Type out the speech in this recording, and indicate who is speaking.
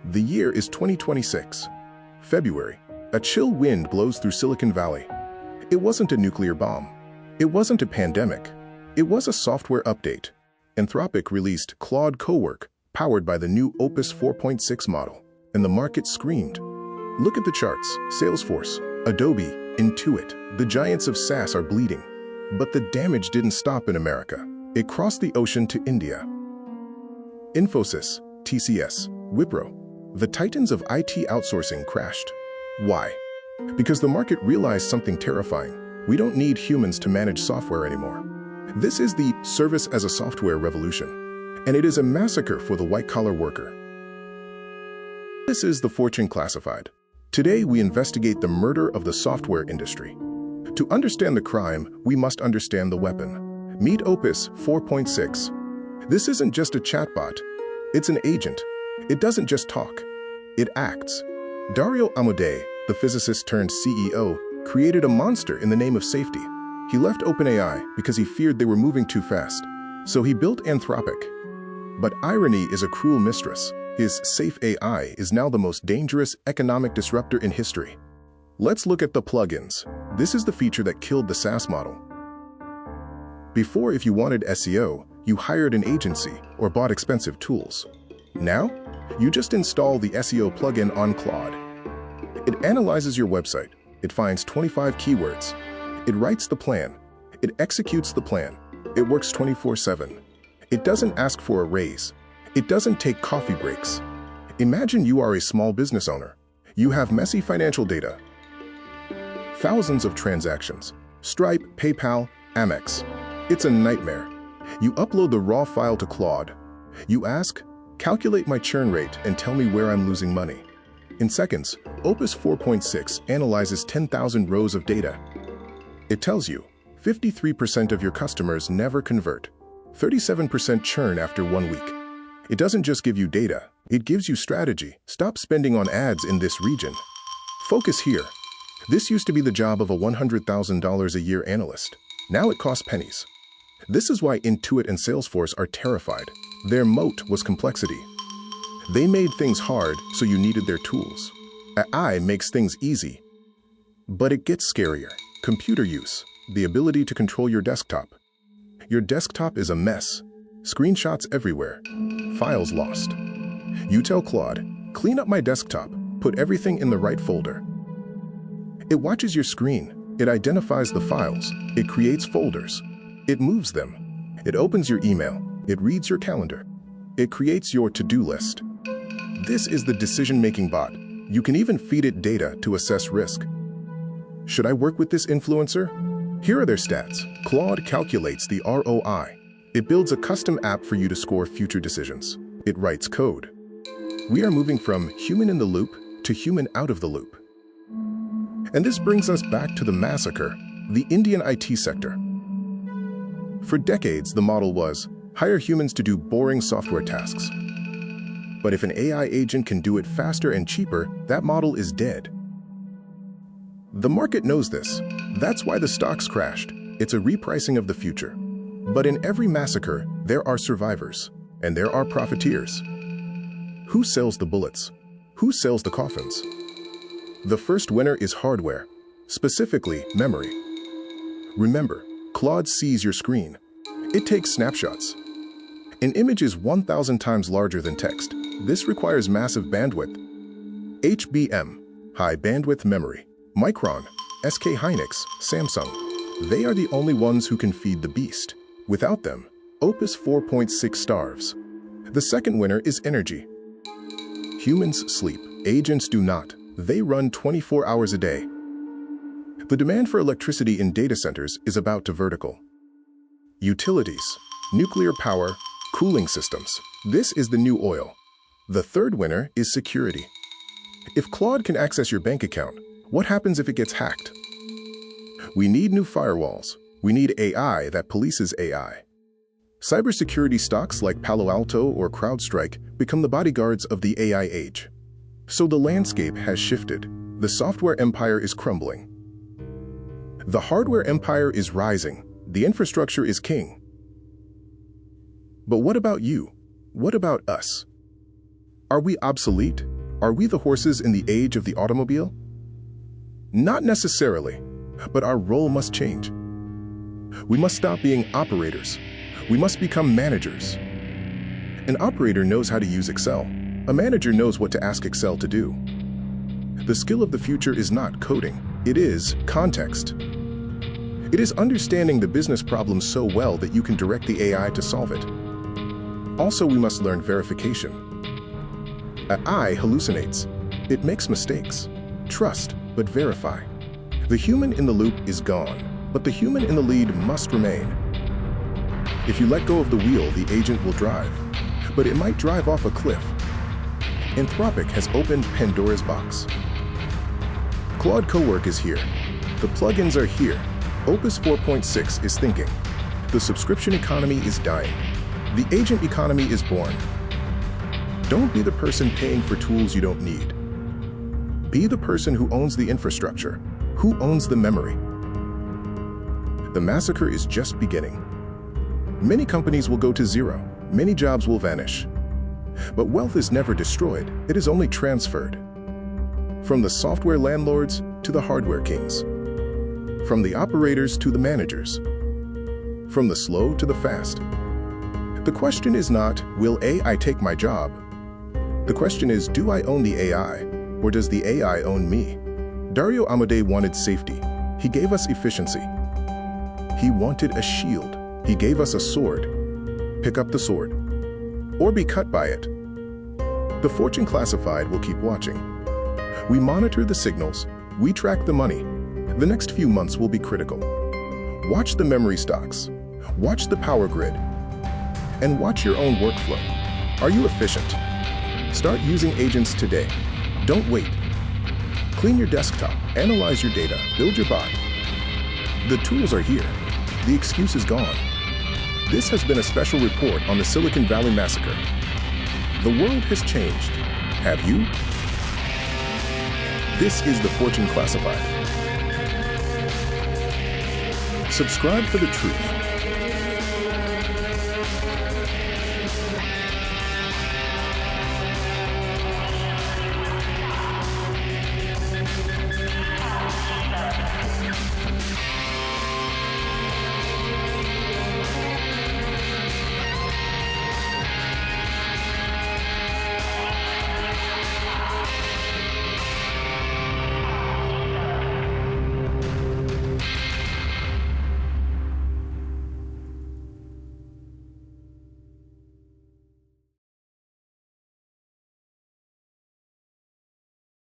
Speaker 1: The year is 2026. February. A chill wind blows through Silicon Valley. It wasn't a nuclear bomb. It wasn't a pandemic. It was a software update. Anthropic released Claude Co-Work, powered by the new Opus 4.6 model, and the market screamed. Look at the charts. Salesforce, Adobe, Intuit, the giants of SaaS are bleeding. But the damage didn't stop in America. It crossed the ocean to India. Infosys, TCS, Wipro, the titans of IT outsourcing crashed. Why? Because the market realized something terrifying. We don't need humans to manage software anymore. This is the service as a software revolution, and it is a massacre for the white-collar worker. This is the Fortune Classified. Today, we investigate the murder of the software industry. To understand the crime, we must understand the weapon. Meet Opus 4.6. This isn't just a chatbot. It's an agent. It doesn't just talk. It acts. Dario Amodei, the physicist turned CEO, created a monster in the name of safety. He left OpenAI because he feared they were moving too fast. So he built Anthropic. But irony is a cruel mistress. His safe AI is now the most dangerous economic disruptor in history. Let's look at the plugins. This is the feature that killed the SaaS model. Before, if you wanted SEO, you hired an agency or bought expensive tools. Now, you just install the SEO plugin on Claude. It analyzes your website. It finds 25 keywords. It writes the plan. It executes the plan. It works 24/7. It doesn't ask for a raise. It doesn't take coffee breaks. Imagine you are a small business owner. You have messy financial data. Thousands of transactions. Stripe, PayPal, Amex. It's a nightmare. You upload the raw file to Claude. You ask, calculate my churn rate and tell me where I'm losing money. In seconds, Opus 4.6 analyzes 10,000 rows of data. It tells you 53% of your customers never convert, 37% churn after 1 week. It doesn't just give you data, it gives you strategy. Stop spending on ads in this region. Focus here. This used to be the job of a $100,000 a year analyst. Now it costs pennies. This is why Intuit and Salesforce are terrified. Their moat was complexity. They made things hard, so you needed their tools. AI makes things easy. But it gets scarier. Computer use. The ability to control your desktop. Your desktop is a mess. Screenshots everywhere. Files lost. You tell Claude, clean up my desktop. Put everything in the right folder. It watches your screen. It identifies the files. It creates folders. It moves them. It opens your email. It reads your calendar. It creates your to-do list. This is the decision-making bot. You can even feed it data to assess risk. Should I work with this influencer? Here are their stats. Claude calculates the ROI. It builds a custom app for you to score future decisions. It writes code. We are moving from human in the loop to human out of the loop. And this brings us back to the massacre, the Indian IT sector. For decades, the model was, hire humans to do boring software tasks. But if an AI agent can do it faster and cheaper, that model is dead. The market knows this. That's why the stocks crashed. It's a repricing of the future. But in every massacre, there are survivors, and there are profiteers. Who sells the bullets? Who sells the coffins? The first winner is hardware, specifically memory. Remember, Claude sees your screen. It takes snapshots. An image is 1,000 times larger than text. This requires massive bandwidth. HBM, high bandwidth memory. Micron, SK Hynix, Samsung. They are the only ones who can feed the beast. Without them, Opus 4.6 starves. The second winner is energy. Humans sleep, agents do not. They run 24 hours a day. The demand for electricity in data centers is about to vertical. Utilities, nuclear power, cooling systems. This is the new oil. The third winner is security. If Claude can access your bank account, what happens if it gets hacked? We need new firewalls. We need AI that polices AI. Cybersecurity stocks like Palo Alto or CrowdStrike become the bodyguards of the AI age. So the landscape has shifted. The software empire is crumbling. The hardware empire is rising. The infrastructure is king. But what about you? What about us? Are we obsolete? Are we the horses in the age of the automobile? Not necessarily, but our role must change. We must stop being operators. We must become managers. An operator knows how to use Excel. A manager knows what to ask Excel to do. The skill of the future is not coding. It is context. It is understanding the business problem so well that you can direct the AI to solve it. Also, we must learn verification. AI hallucinates. It makes mistakes. Trust, but verify. The human in the loop is gone, but the human in the lead must remain. If you let go of the wheel, the agent will drive, but it might drive off a cliff. Anthropic has opened Pandora's box. Claude Co-Work is here. The plugins are here. Opus 4.6 is thinking. The subscription economy is dying. The agent economy is born. Don't be the person paying for tools you don't need. Be the person who owns the infrastructure, who owns the memory. The massacre is just beginning. Many companies will go to zero. Many jobs will vanish. But wealth is never destroyed. It is only transferred. From the software landlords to the hardware kings. From the operators to the managers. From the slow to the fast. The question is not, will AI take my job? The question is, do I own the AI, or does the AI own me? Dario Amodei wanted safety. He gave us efficiency. He wanted a shield. He gave us a sword. Pick up the sword, or be cut by it. The Fortune Classified will keep watching. We monitor the signals. We track the money. The next few months will be critical. Watch the memory stocks. Watch the power grid. And watch your own workflow. Are you efficient? Start using agents today. Don't wait. Clean your desktop, analyze your data, build your bot. The tools are here. The excuse is gone. This has been a special report on the Silicon Valley Massacre. The world has changed. Have you? This is the Fortune Classified. Subscribe for the truth.